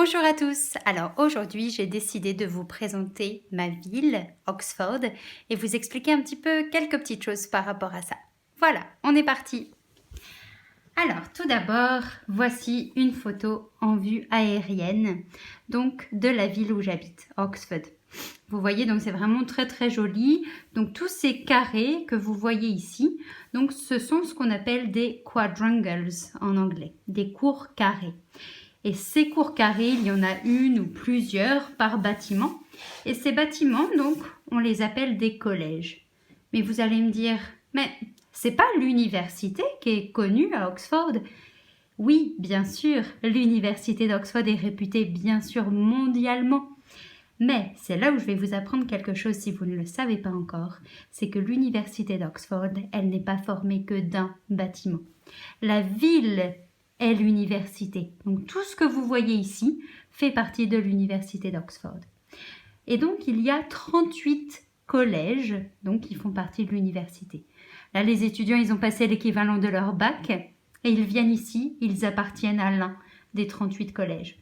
Bonjour à tous. Alors aujourd'hui, j'ai décidé de vous présenter ma ville, Oxford, et vous expliquer un petit peu quelques petites choses par rapport à ça. Voilà, on est parti. Alors tout d'abord, voici une photo en vue aérienne, donc de la ville où j'habite, Oxford. Vous voyez, donc c'est vraiment très joli. Donc tous ces carrés que vous voyez ici, donc ce sont ce qu'on appelle des quadrangles en anglais, des cours carrés. Et ces cours carrés, il y en a une ou plusieurs par bâtiment. Et ces bâtiments, donc, on les appelle des collèges. Mais vous allez me dire, mais c'est pas l'université qui est connue à Oxford? Oui, bien sûr, l'université d'Oxford est réputée bien sûr mondialement. Mais c'est là où je vais vous apprendre quelque chose si vous ne le savez pas encore. C'est que l'université d'Oxford, elle n'est pas formée que d'un bâtiment. La ville est l'université. Donc tout ce que vous voyez ici fait partie de l'université d'Oxford. Et donc il y a 38 collèges donc, qui font partie de l'université. Là, les étudiants, ils ont passé l'équivalent de leur bac et ils viennent ici, ils appartiennent à l'un des 38 collèges.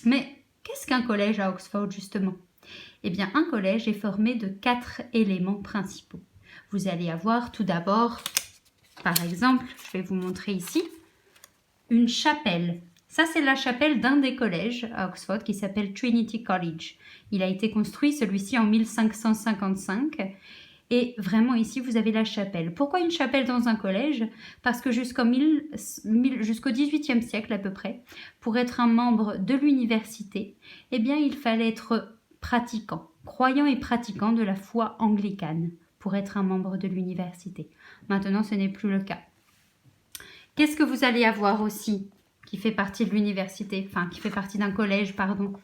Mais qu'est-ce qu'un collège à Oxford justement? Eh bien, un collège est formé de 4 éléments principaux. Vous allez avoir tout d'abord, par exemple, je vais vous montrer ici, une chapelle. Ça, c'est la chapelle d'un des collèges à Oxford qui s'appelle Trinity College. Il a été construit, celui-ci, en 1555. Et vraiment, ici, vous avez la chapelle. Pourquoi une chapelle dans un collège? Parce que jusqu'au XVIIIe siècle à peu près, pour être un membre de l'université, eh bien, il fallait être pratiquant, croyant et pratiquant de la foi anglicane pour être un membre de l'université. Maintenant, ce n'est plus le cas. Qu'est-ce que vous allez avoir aussi qui fait partie de l'université, enfin qui fait partie d'un collège, pardon.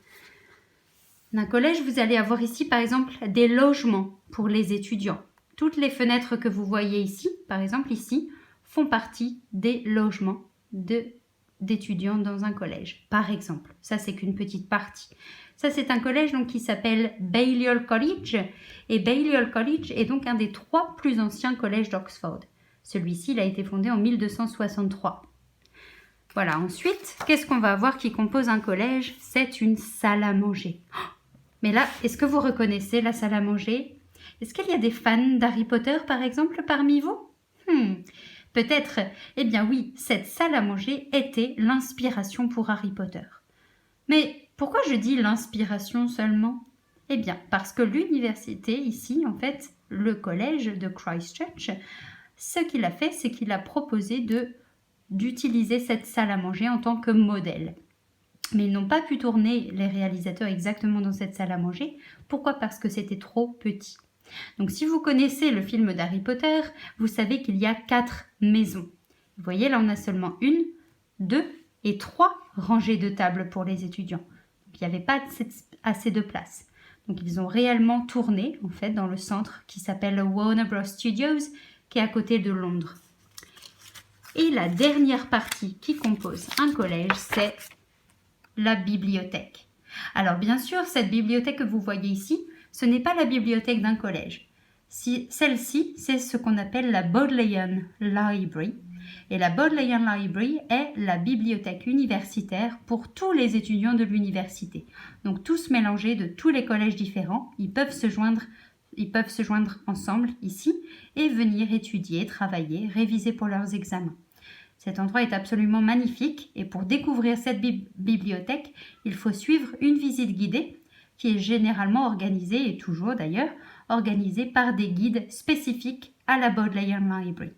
D'un collège, vous allez avoir ici par exemple des logements pour les étudiants. Toutes les fenêtres que vous voyez ici, par exemple ici, font partie des logements d'étudiants dans un collège, par exemple. Ça, c'est qu'une petite partie. Ça, c'est un collège donc, qui s'appelle Balliol College. Et Balliol College est donc un des 3 plus anciens collèges d'Oxford. Celui-ci, il a été fondé en 1263. Voilà, ensuite, qu'est-ce qu'on va avoir qui compose un collège? C'est une salle à manger. Mais là, est-ce que vous reconnaissez la salle à manger? Est-ce qu'il y a des fans d'Harry Potter, par exemple, parmi vous? Peut-être. Eh bien oui, cette salle à manger était l'inspiration pour Harry Potter. Mais pourquoi je dis l'inspiration seulement? Eh bien, parce que l'université, ici, en fait, le collège de Christ Church, ce qu'il a fait, c'est qu'il a proposé d'utiliser cette salle à manger en tant que modèle. Mais ils n'ont pas pu tourner les réalisateurs exactement dans cette salle à manger. Pourquoi? Parce que c'était trop petit. Donc si vous connaissez le film d'Harry Potter, vous savez qu'il y a 4 maisons. Vous voyez, là on a seulement 1, 2 et 3 rangées de tables pour les étudiants. Donc il n'y avait pas assez de place. Donc ils ont réellement tourné en fait dans le centre qui s'appelle le Warner Bros Studios, qui est à côté de Londres. Et la dernière partie qui compose un collège, c'est la bibliothèque. Alors bien sûr, cette bibliothèque que vous voyez ici, ce n'est pas la bibliothèque d'un collège. Celle-ci, c'est ce qu'on appelle la Bodleian Library. Et la Bodleian Library est la bibliothèque universitaire pour tous les étudiants de l'université. Donc tous mélangés de tous les collèges différents, ils peuvent se joindre ensemble ici et venir étudier, travailler, réviser pour leurs examens. Cet endroit est absolument magnifique et pour découvrir cette bibliothèque, il faut suivre une visite guidée qui est généralement organisée, et toujours d'ailleurs, organisée par des guides spécifiques à la Bodleian Library.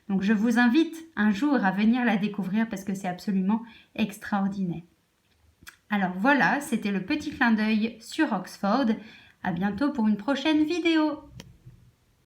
Donc je vous invite un jour à venir la découvrir parce que c'est absolument extraordinaire. Alors voilà, c'était le petit clin d'œil sur Oxford. À bientôt pour une prochaine vidéo.